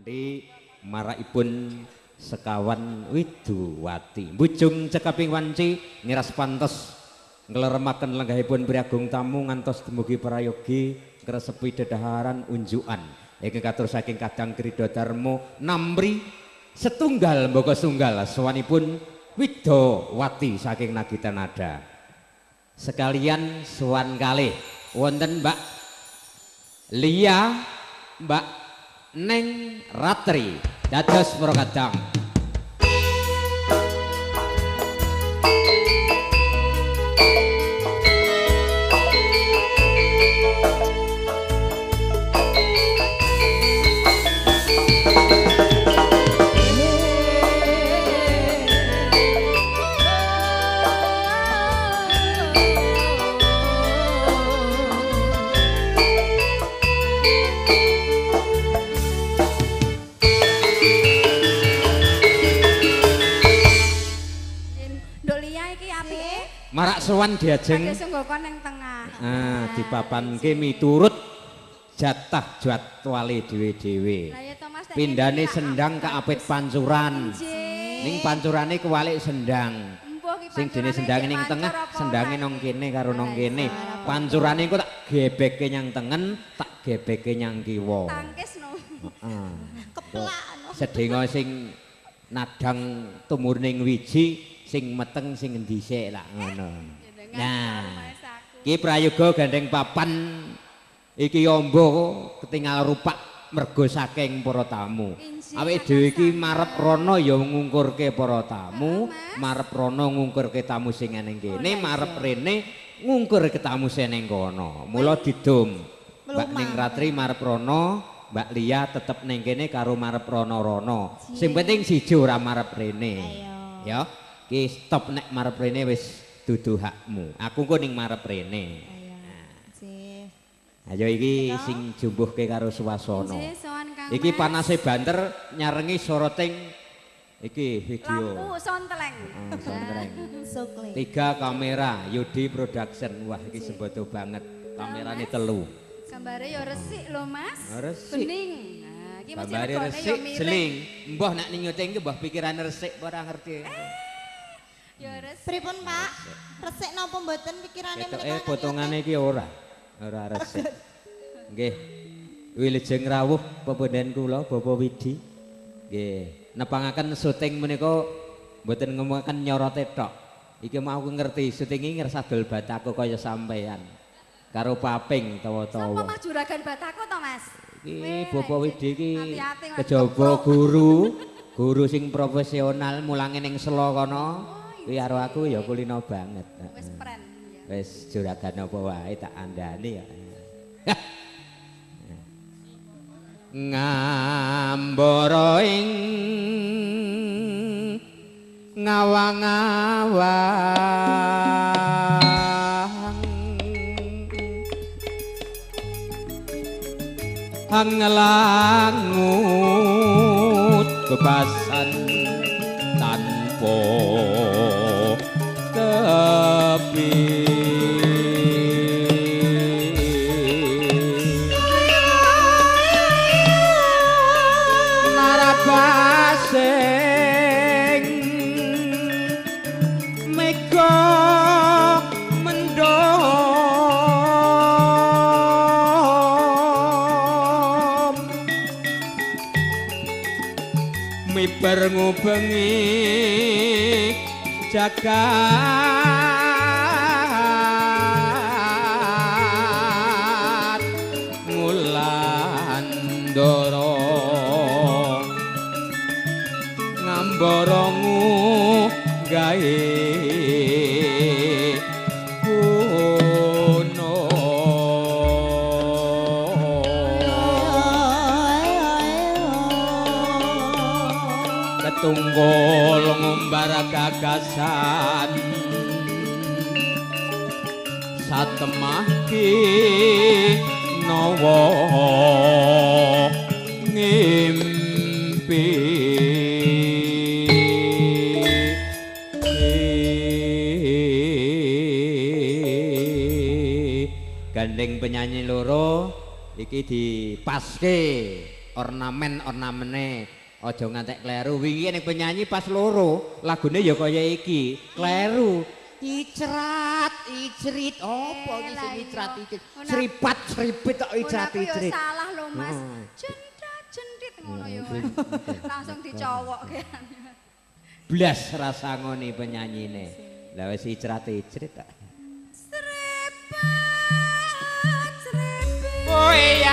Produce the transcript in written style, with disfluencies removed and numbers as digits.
kanthi marakipun sekawan Widuwati. Bujung cekaping wanci ngiras pantes ngleremaken lenggahipun priagung tamu ngantos dumugi prayogi ngresepi dedaharan unjukan. Ingkang katur saking Kadang Krida Darmo namri setunggal mbaka sunggal sowanipun Widawati saking Nagita Nada. Sekalian sowan kalih wonten Mbak Lia, Mbak Neng Ratri dados para kadang. Marak sowan diajeng ning tengah. Dipapanke miturut jatah jadwale dhewe-dhewe. Pindane sendang ke Apit Pancuran. Ning pancurane kewalik sendang. Sing dene sendange ning tengah, sendange nang kene karo nang kene. Pancurane engko tak gebekke nyang tengen, tak gebekke nyang kiwa. Tangkis no. Heeh. Keplak no. Sedhenga sing nadang tumurning wiji sing meteng sing dhisik lak ngono. Nah, iki prayoga gandeng papan iki amba ketingal rupak mergo saking para tamu. Awake dhewe iki marep rono ya ngungkurke para tamu, marep rono ngungkurke tamu sing ning kene, marep rene ngungkurke tamu sing ning kono. Mula didum. Mbak Ning Ratri marep rono, Mbak Lia tetep ning kene karo marep rono-rono. Sing penting siji ora marep rene. Ya. Ki stop nek marep rene wis dudu hakmu. Aku kok ning marep rene. Ayo iki sing jumbuhke karo swasana. Iki panase banter nyarengi soroting iki video. Lampu sontleng. Sontleng. 3 kamera Yudi Production. Wah iki sembodo banget. Kamerane 3. Gambare ya resik lho Mas. Bening. Nah, iki gambare resik jeling. Mbah nek ning nyuting ki mbah pikirane resik ora ngerti. Ya resik. Pripun Pak? Resik napa mboten pikirane menika? Potongane iki ora resik. Nggih. Wilujeng rawuh pepundhen kula Bapak Widi. Nggih, nepangaken syuting menika mboten ngomongaken nyorote tok. Iki mau aku ngerti syuting iki ngersadul Batako kaya sampean. Karo Paping tawa-tawa. Sapa Mas Juragan Batako to Mas? Iki Bapak Widi iki kejaba guru sing profesional mulange ning Selo kono. Kuwi karo aku ya kulino banget. Wis pren. Wis juragan apa wae tak andani ya. Ngambara ing ngawang-awang anglangut bebasan tanpa tepi narabasing mega mendom miber ngubengi jagat ngulandara ngambarangu gawe kuno ketunggul ngumbar gagasan satemah ki nawa ngimpi gandeng penyanyi loro iki dipaske ornamen-ornamene aja ngantek kleru. Wingi ning penyanyi pas loro lagune ya kaya iki, kleru. Icrat, icrit, apa iki sing icrat icrit? Sripat, sripit kok icrat icrit. Aku salah lho Mas. Jendrat jendrit ngono ya. Langsung dicowok kan. Blas rasa ngoni penyanyine. Lah wis icrat icrit tak. Sripat, sripit. Oh iya